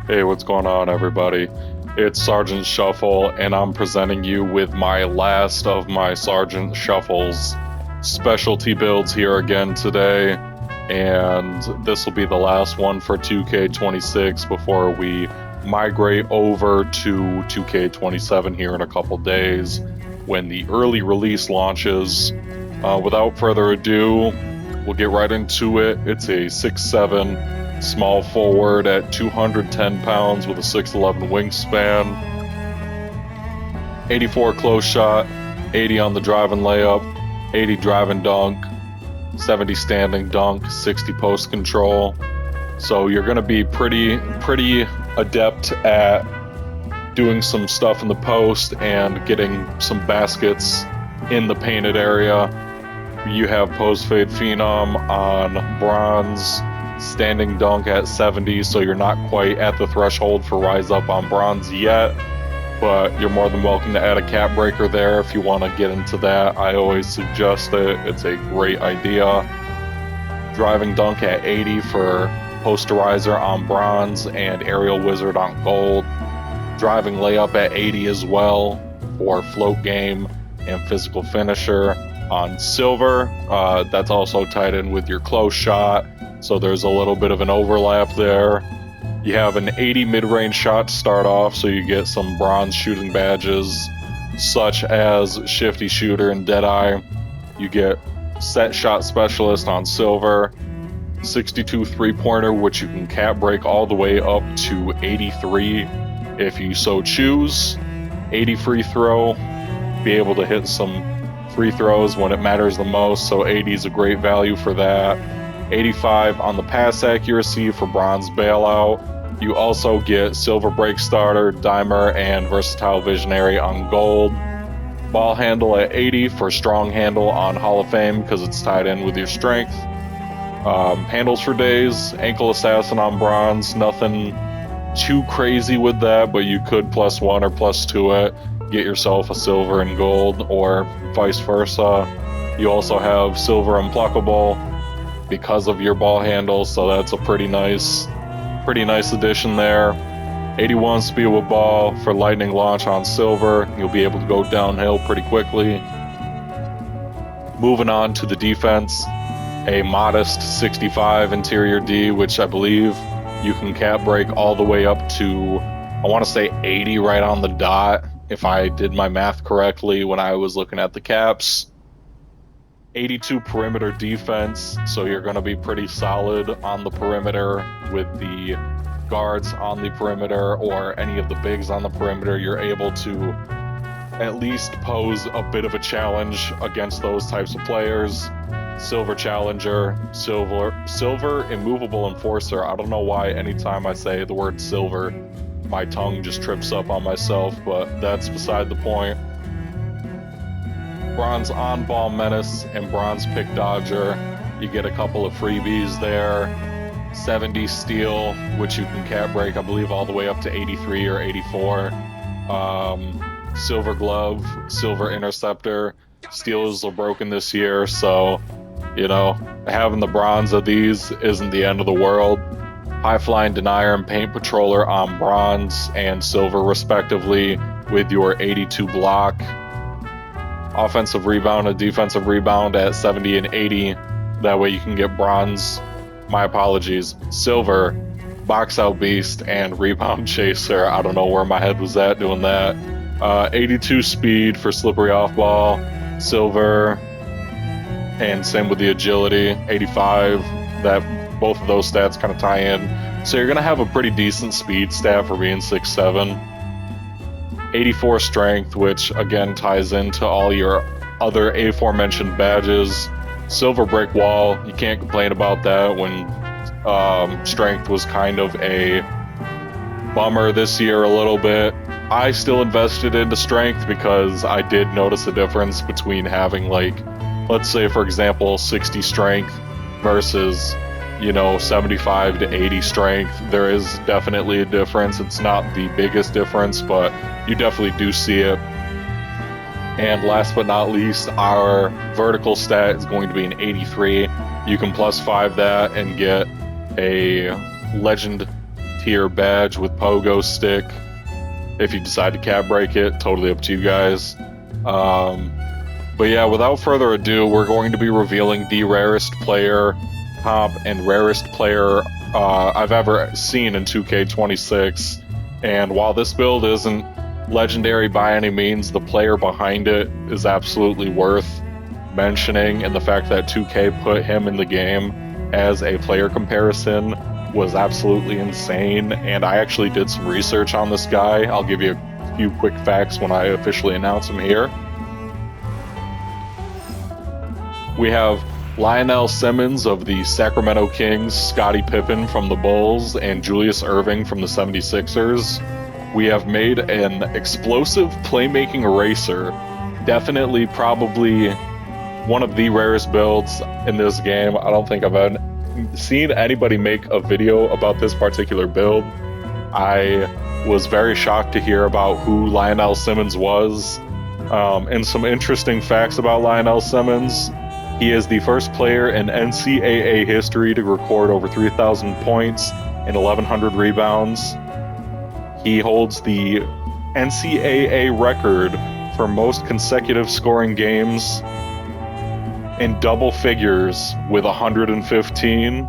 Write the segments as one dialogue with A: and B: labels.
A: Hey, what's going on, everybody? It's Sergeant Shuffle, and I'm presenting you with my last of my Sergeant Shuffle's specialty builds here again today. And this will be the last one for 2K26 before we migrate over to 2K27 here in a couple days when the early release launches. Without further ado, we'll get right into it. It's a 6'7" small forward at 210 pounds with a 6'11" wingspan, 84 close shot, 80 on the drive and layup, 80 drive and dunk, 70 standing dunk, 60 post control. So you're going to be pretty adept at doing some stuff in the post and getting some baskets in the painted area. You have post fade phenom on bronze, standing dunk at 70, so you're not quite at the threshold for rise up on bronze yet, but you're more than welcome to add a cap breaker there if you want to get into that. I always suggest it. It's a great idea. Driving dunk at 80 for posterizer on bronze and aerial wizard on gold. Driving layup at 80 as well for float game and physical finisher on silver. That's also tied in with your close shot, so there's a little bit of an overlap there. You have an 80 mid-range shot to start off, so you get some bronze shooting badges such as Shifty Shooter and Deadeye. You get set shot specialist on silver, 62 three-pointer, which you can cap break all the way up to 83 if you so choose. 80 free throw, be able to hit some free throws when it matters the most, so 80 is a great value for that. 85 on the pass accuracy for bronze bailout. You also get silver break starter, dimer, and versatile visionary on gold. Ball handle at 80 for strong handle on Hall of Fame because it's tied in with your strength. Handles for days, ankle assassin on bronze. Nothing too crazy with that, but you could +1 or +2 it. Get yourself a silver and gold, or vice versa. You also have silver unpluckable because of your ball handle, so that's a pretty nice addition there. 81 speed with ball for lightning launch on silver. You'll be able to go downhill pretty quickly. Moving on to the defense, a modest 65 interior D, which I believe you can cap break all the way up to, I want to say 80 right on the dot, if I did my math correctly when I was looking at the caps. 82 perimeter defense, so you're going to be pretty solid on the perimeter with the guards on the perimeter or any of the bigs on the perimeter. You're able to at least pose a bit of a challenge against those types of players. Silver challenger, silver immovable enforcer. I don't know why anytime I say the word silver, my tongue just trips up on myself, but that's beside the point. Bronze on-ball menace and bronze pick dodger. You get a couple of freebies there. 70 steal, which you can cap break, I believe, all the way up to 83 or 84. Silver glove, silver interceptor. Steals are broken this year, so, you know, having the bronze of these isn't the end of the world. High flying denier and paint patroller on bronze and silver respectively with your 82 block. Offensive rebound and defensive rebound at 70 and 80. That way you can get bronze, my apologies, silver, box out beast, and rebound chaser. I don't know where my head was at doing that. 82 speed for slippery off ball, silver, and same with the agility, 85. That both of those stats kind of tie in. So you're going to have a pretty decent speed stat for being 6'7". 84 strength, which again ties into all your other aforementioned badges. Silver break wall, you can't complain about that when strength was kind of a bummer this year a little bit. I still invested into strength because I did notice a difference between having, like, let's say for example 60 strength versus, you know, 75 to 80 strength. There is definitely a difference. It's not the biggest difference, but you definitely do see it. And last but not least, our vertical stat is going to be an 83. You can +5 that and get a legend tier badge with pogo stick. If you decide to cap break it, totally up to you guys. But yeah, without further ado, we're going to be revealing the rarest player comp and rarest player I've ever seen in 2K26. And while this build isn't legendary by any means, the player behind it is absolutely worth mentioning, and the fact that 2K put him in the game as a player comparison was absolutely insane. And I actually did some research on this guy. I'll give you a few quick facts when I officially announce him here. We have Lionel Simmons of the Sacramento Kings, Scottie Pippen from the Bulls, and Julius Erving from the 76ers. We have made an explosive playmaking eraser. Definitely, probably one of the rarest builds in this game. I don't think I've seen anybody make a video about this particular build. I was very shocked to hear about who Lionel Simmons was. And some interesting facts about Lionel Simmons. He is the first player in NCAA history to record over 3,000 points and 1,100 rebounds. He holds the NCAA record for most consecutive scoring games in double figures with 115.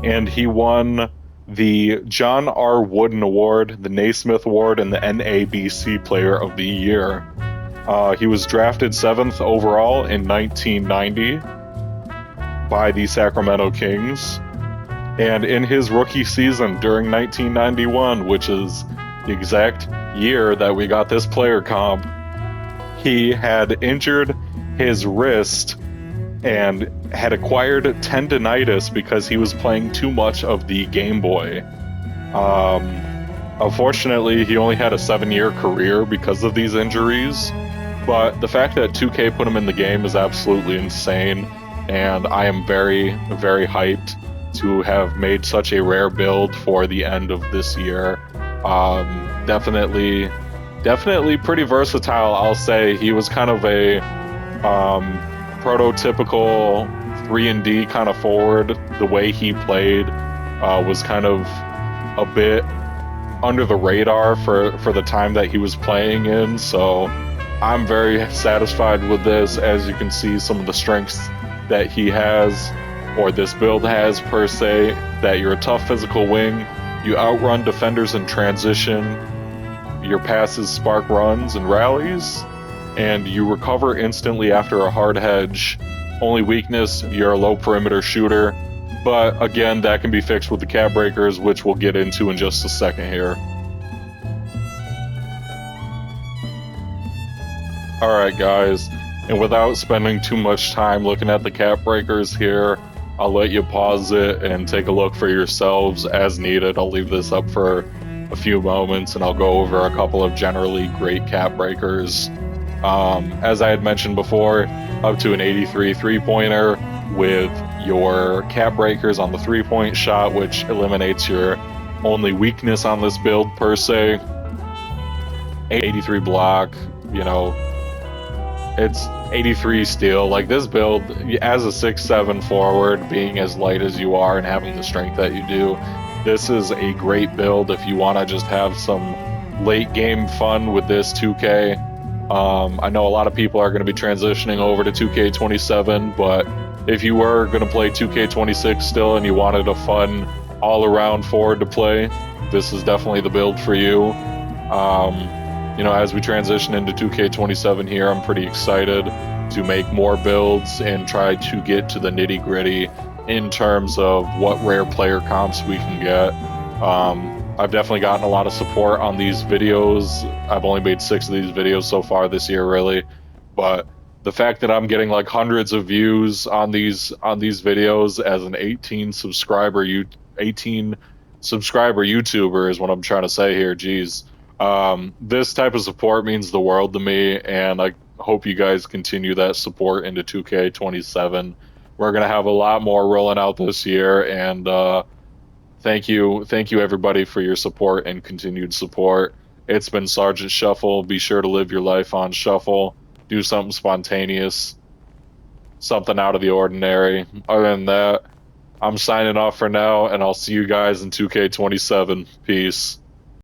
A: And he won the John R. Wooden Award, the Naismith Award, and the NABC Player of the Year. He was drafted 7th overall in 1990 by the Sacramento Kings. And in his rookie season during 1991, which is the exact year that we got this player comp, he had injured his wrist and had acquired tendinitis because he was playing too much of the Game Boy. Unfortunately, he only had a 7-year career because of these injuries. But the fact that 2K put him in the game is absolutely insane, and I am very, very hyped to have made such a rare build for the end of this year. Definitely pretty versatile, I'll say. He was kind of a prototypical 3-and-D kind of forward. The way he played was kind of a bit under the radar for the time that he was playing in, so I'm very satisfied with this. As you can see, some of the strengths that he has, or this build has per se, that you're a tough physical wing, you outrun defenders in transition, your passes spark runs and rallies, and you recover instantly after a hard hedge. Only weakness, you're a low perimeter shooter, but again, that can be fixed with the cap breakers, which we'll get into in just a second here. Alright guys, and without spending too much time looking at the cap breakers here, I'll let you pause it and take a look for yourselves as needed. I'll leave this up for a few moments and I'll go over a couple of generally great cap breakers. As I had mentioned before, up to an 83 3-pointer with your cap breakers on the 3-point shot, which eliminates your only weakness on this build per se. 83 block, you know, it's 83 steal. Like, this build, as a 6'7" forward, being as light as you are and having the strength that you do, this is a great build if you want to just have some late game fun with this 2K. I know a lot of people are going to be transitioning over to 2K27, but if you were going to play 2K26 still and you wanted a fun all-around forward to play, this is definitely the build for you. You know, as we transition into 2K27 here, I'm pretty excited to make more builds and try to get to the nitty-gritty in terms of what rare player comps we can get. I've definitely gotten a lot of support on these videos. I've only made 6 of these videos so far this year, really, but the fact that I'm getting like hundreds of views on these videos as an 18 subscriber YouTuber is what I'm trying to say here. Geez. This type of support means the world to me, and I hope you guys continue that support into 2K27. We're going to have a lot more rolling out this year, and thank you everybody for your support and continued support. It's been Sergeant Shuffle. Be sure to live your life on Shuffle. Do something spontaneous, something out of the ordinary. Other than that, I'm signing off for now, and I'll see you guys in 2K27. Peace.